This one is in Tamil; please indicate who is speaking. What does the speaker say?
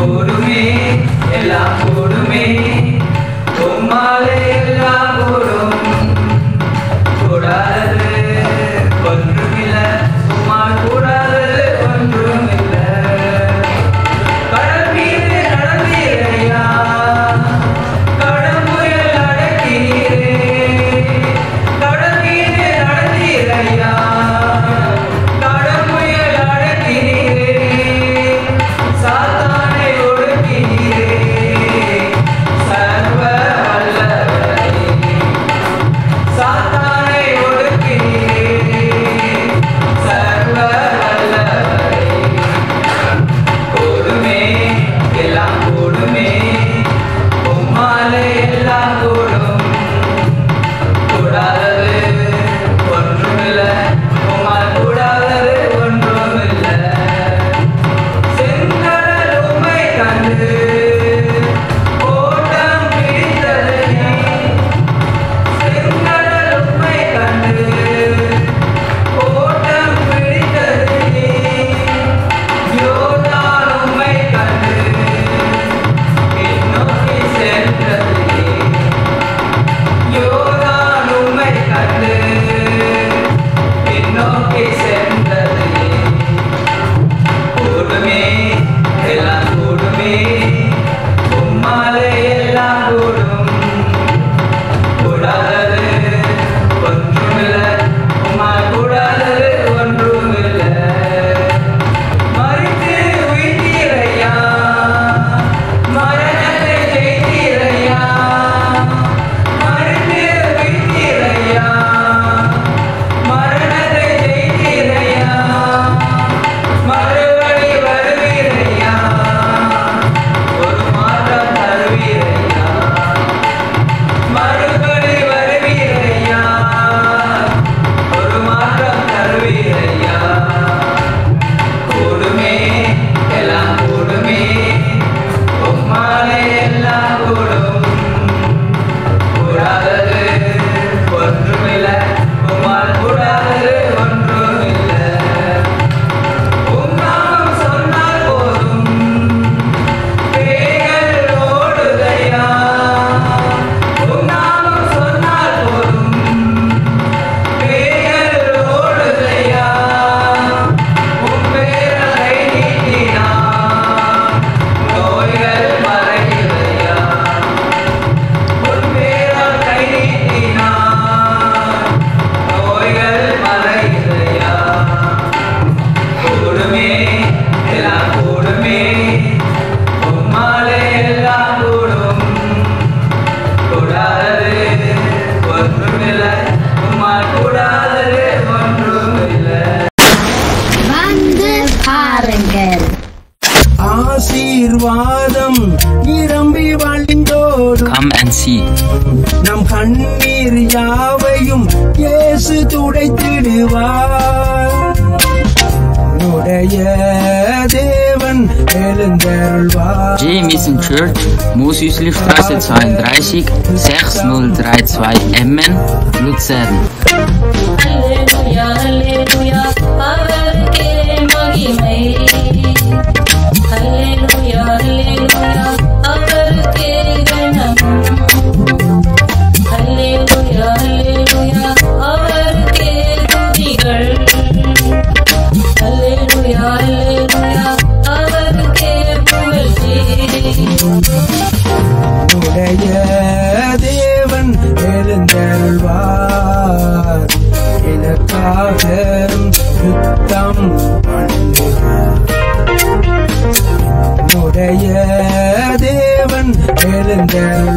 Speaker 1: கூடுமே எல்லாம் கூடுமே உம்மாலே எல்லாம் கூடும் கூடாதது ஒன்றுமில்ல உம்மால் கூடாதது ஒன்றுமில்ல கடல் மீது நடந்தீரையா கடம்புயல் அடக்கிறீரே கடல் மீது நடந்தீரையா கடம்புயல் அடக்கிறீரே சாத்தானை ஒடுக்கிறீரே சர்வ வல்லவரே சாத்தானை ஒடுக்கிறீரே சர்வ வல்லவரே கூடுமே எல்லாம் கூடுமே உம்மாலே எல்லாம் கூடும் கூடாதது ஒன்றுமில்ல உம்மால் கூடாதது ஒன்றுமில்ல செங்கடல் உம்மை கண்டு ஓட்டம் பிடித்ததையே செங்கடல் உம்மை கண்டு ஓட்டம் பிடித்ததையே யோர்தான் உம்மை கண்டு பின்னோக்கி சென்றதையே யோர்தான் உம்மை கண்டு பின்னோக்கி சென்றதையே கூடுமே எல்லாம் கூடுமே உம்மாலே எல்லாம் கூடும் கூடாதது ஒன்றுமில்ல உம்மால் கூடாதது ஒன்றுமில்ல மரித்து உயிர்த்தீரையா மரணத்தை ஜெயித்தீரையா மரித்து உயிர்த்தீரையா மரணத்தை ஜெயித்தீரையா மறுபடி வருவீரையா ஒரு மாற்றம் தருவீரையா மறுபடி வருவீரையா ஒரு மாற்றம் தருவீரையா கூடுமே எல்லாம் கூடுமே உம்மாலே எல்லாம் கூடும் கூடாதது ஒன்றுமில்ல உம்மால் கூடாதது ஒன்றுமில்ல உம் நாமம் சொன்னால் போதும் பேய்கள் ஓடுதையா உம் நாமம் சொன்னால் போதும் பேய்கள் ஓடுதையா உம் பேரலை நீட்டினார் நோய்கள் மறையுதையா உம் பேரால் கை நீட்டினார் நோய்கள் மறையுதையா கூடுமே எல்லாம் கூடுமே உம்மாலே எல்லாம் கூடும் கூடாதது ஒன்றுமில்ல உம்மால் கூடாதது ஒன்றுமில்ல
Speaker 2: வந்து பாருங்கள்.
Speaker 3: ஆசீர்வாதம் நிரம்பி வழிந்தோடும்
Speaker 4: Come and see.
Speaker 3: நம் கண்ணீர் யாவையும் இயேசு துடைத்திடுவார் உடைய தேவன் எழுந்தருள்வார்.
Speaker 4: J. Mission Church, Moosüslistraße 32, 6032 Emmen, Luzern.
Speaker 5: Halleluja, Halleluja, அவருக்கே மகிமை. Halleluja, Halleluja, அவருக்கே கனம். Halleluja, Halleluja, அவருக்கே துதிகள். Halleluja, Halleluja, அவருக்கே புகழ்ச்சி.
Speaker 3: உடைய தேவன் எழுந்தருள்வார் எனக்காக யுத்தம் பண்ணுவார். உடைய தேவன் எழுந்தருள்வார்